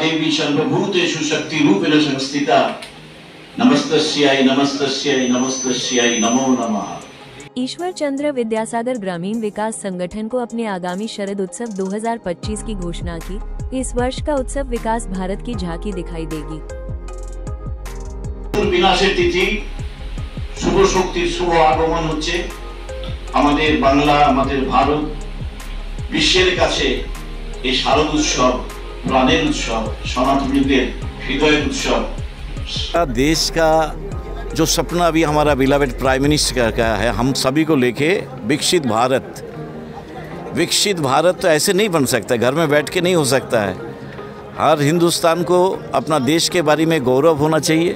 देवी सर्वभूतेषु शक्तिरूपेण संस्थिता नमस्तस्यै नमस्तस्यै नमस्तस्यै नमो नमः। ईश्वर चंद्र विद्यासागर ग्रामीण विकास संगठन को अपने आगामी शरद उत्सव 2025 की घोषणा की। इस वर्ष का उत्सव विकास भारत की झांकी दिखाई देगी। विनाशेर तिथि शुभ शक्तिर शुभ आगमन होच्छे आमादेर बांगला आमादेर भारत विश्वेर काछे এই শারদ উৎসব প্রাণের উৎসব সনাতনীদের হৃদয়ের উৎসব। देश का जो सपना अभी हमारा बिलवेड प्राइम मिनिस्टर का है, हम सभी को लेके विकसित भारत ऐसे नहीं बन सकता, घर में बैठ के नहीं हो सकता है। हर हिंदुस्तान को अपना देश के बारे में गौरव होना चाहिए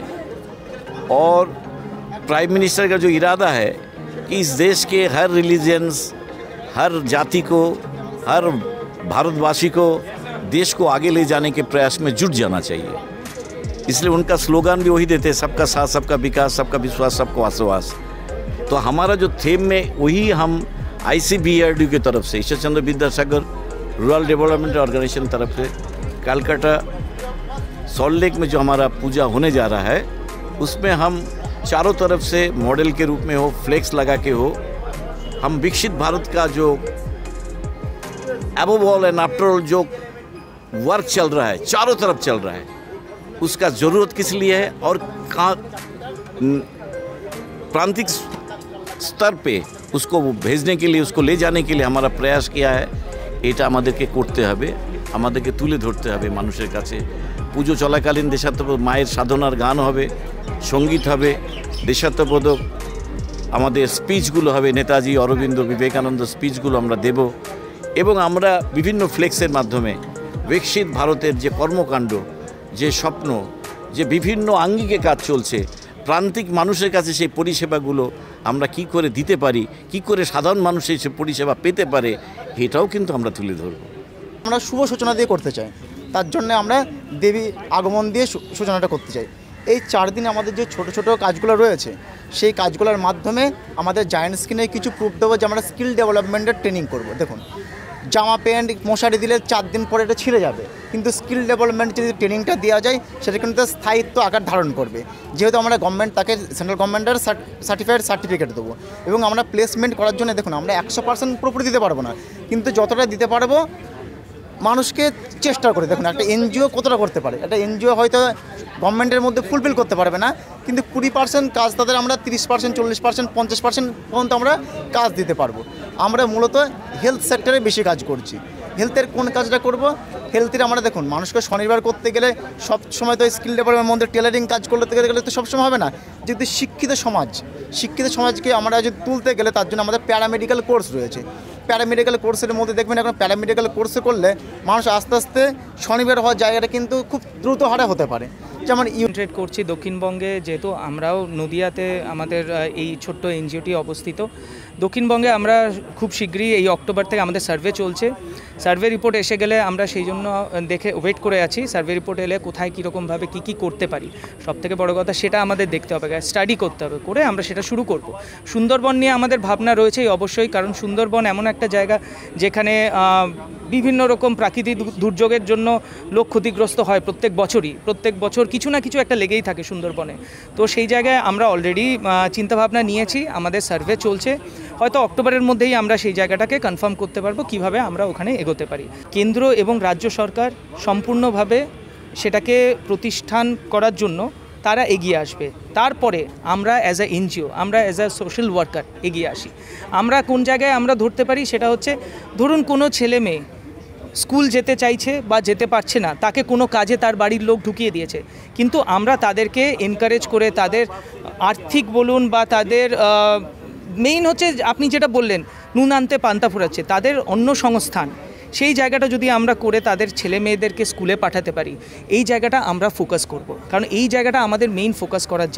और प्राइम मिनिस्टर का जो इरादा है कि इस देश के हर रिलीजन्स, हर जाति को, हर भारतवासी को देश को आगे ले जाने के प्रयास में जुट जाना चाहिए। इसलिए उनका स्लोगन भी वही देते हैं, सबका साथ, सबका विकास, सबका विश्वास, सबको आश्वास। तो हमारा जो थीम में वही हम ICBRD की तरफ से, Ishwar Chandra Vidyasagar rural development organisation तरफ से कलकत्ता सॉल्ट लेक में जो हमारा पूजा होने जा रहा है उसमें हम चारों तरफ से मॉडल के रूप में हो, फ्लेक्स लगा के हो, हम विकसित भारत का जो above all and after all जो वर्क चल रहा है, चारों तरफ चल रहा है, उसका ज़रूरत किस लिए है और कहाँ प्रांतिक स्तर पे उसको भेजने के लिए, उसको ले जाने के लिए हमारा प्रयास किया है। এটা আমাদেরকে করতে হবে, আমাদেরকে তুলে ধরতে হবে মানুষের কাছে। পুজো চলাকালীন দেশাত্মবোধক মায়ের সাধনার গান হবে, সঙ্গীত হবে, দেশাত্মবোধক আমাদের স্পিচগুলো হবে, নেতাজি অরবিন্দ বিবেকানন্দ স্পিচগুলো আমরা দেব এবং আমরা বিভিন্ন ফ্লেক্সের মাধ্যমে বিকশিত ভারতের যে কর্মকাণ্ড, যে স্বপ্ন, যে বিভিন্ন আঙ্গিকে কাজ চলছে, প্রান্তিক মানুষের কাছে সেই পরিষেবাগুলো আমরা কি করে দিতে পারি, কি করে সাধারণ মানুষ সেই পরিষেবা পেতে পারে, এটাও কিন্তু আমরা তুলে ধরব। আমরা শুভ সূচনা দিয়ে করতে চাই, তার জন্য আমরা দেবী আগমন দিয়ে সূচনাটা করতে চাই। এই 4 দিন আমাদের যে ছোট ছোট কাজগুলো রয়েছে সেই কাজগুলোর মাধ্যমে আমাদের জায়ান্ট স্ক্রিনে কিছু প্রুফ দেবো যে আমরা স্কিল ডেভেলপমেন্টের ট্রেনিং করব। দেখুন, জামা প্যান্ট মশারি দিলে 4 দিন পরে এটা ছিঁড়ে যাবে, কিন্তু স্কিল ডেভেলপমেন্ট যদি ট্রেনিংটা দেওয়া যায় সেটা কিন্তু স্থায়িত্ব আকার ধারণ করবে। যেহেতু আমরা গভর্নমেন্ট তাকে সেন্ট্রাল গভর্নমেন্টের সার্টিফিকেট দেবো এবং আমরা প্লেসমেন্ট করার জন্য দেখুন আমরা 100% পুরোপুরি দিতে পারবো না, কিন্তু যতটা দিতে পারবো মানুষকে চেষ্টা করে। দেখুন একটা এনজিও কতটা করতে পারে, একটা এনজিও হয়তো গভর্নমেন্টের মধ্যে ফুলফিল করতে পারবে না, কিন্তু 20% কাজ তাদের আমরা 30%, 40%, 50% পর্যন্ত আমরা কাজ দিতে পারবো। আমরা মূলত হেলথ সেক্টরে বেশি কাজ করছি। হেলথের কোন কাজটা করব? হেলথের আমরা দেখুন মানুষকে স্বনির্ভর করতে গেলে সব সময় তো স্কিল ডেভেলপমেন্টের মধ্যে টেলারিং কাজ করতে গেলে তো সবসময় হবে না। যদি শিক্ষিত সমাজকে আমরা যদি তুলতে গেলে তার জন্য আমাদের প্যারামেডিক্যাল কোর্স রয়েছে। প্যারামেডিক্যাল কোর্সের মধ্যে দেখবেন এখন প্যারামেডিক্যাল কোর্সে করলে মানুষ আস্তে আস্তে স্বনির্ভর হওয়ার জায়গাটা কিন্তু খুব দ্রুত হারে হতে পারে। যেমন ইউনিট করছি দক্ষিণবঙ্গে, যেহেতু আমরাও নদিয়াতে আমাদের এই ছোট্ট এনজিওটি অবস্থিত। দক্ষিণবঙ্গে আমরা খুব শীঘ্রই এই অক্টোবর থেকে আমাদের সার্ভে চলছে। সার্ভে রিপোর্ট এসে গেলে আমরা সেই জন্য দেখে ওয়েট করে আছি। সার্ভে রিপোর্ট এলে কোথায় কীরকমভাবে কী করতে পারি, সবথেকে বড় কথা সেটা আমাদের দেখতে হবে, স্টাডি করতে হবে, করে আমরা সেটা শুরু করব। সুন্দরবন নিয়ে আমাদের ভাবনা রয়েছেই অবশ্যই, কারণ সুন্দরবন এমন একটা জায়গা যেখানে বিভিন্ন রকম প্রাকৃতিক দুর্যোগের জন্য লোক ক্ষতিগ্রস্ত হয় প্রত্যেক বছর কিছু না কিছু একটা লেগেই থাকে সুন্দরবনে। তো সেই জায়গায় আমরা অলরেডি চিন্তাভাবনা নিয়েছি, আমাদের সার্ভে চলছে, হয়তো অক্টোবরের মধ্যেই আমরা সেই জায়গাটাকে কনফার্ম করতে পারবো কিভাবে আমরা ওখানে এগোতে পারি। কেন্দ্র এবং রাজ্য সরকার সম্পূর্ণভাবে সেটাকে প্রতিষ্ঠান করার জন্য তারা এগিয়ে আসবে। তারপরে আমরা অ্যাজ আ এনজিও, আমরা অ্যাজ আ সোশ্যাল ওয়ার্কার এগিয়ে আসি। আমরা কোন জায়গায় আমরা ধরতে পারি সেটা হচ্ছে, ধরুন কোনো ছেলে মেয়ে স্কুল যেতে চাইছে বা যেতে পারছে না, তাকে কোনো কাজে তার বাড়ির লোক ঢুকিয়ে দিয়েছে, কিন্তু আমরা তাদেরকে এনকারেজ করে তাদের আর্থিক বলুন বা তাদের মেইন হচ্ছে আপনি যেটা বললেন নুন আনতে পান্তা ফুরাচ্ছে, তাদের অন্য সংস্থান, সেই জায়গাটা যদি আমরা করে তাদের ছেলে মেয়েদেরকে স্কুলে পাঠাতে পারি, এই জায়গাটা আমরা ফোকাস করব, কারণ এই জায়গাটা আমাদের মেইন ফোকাস করার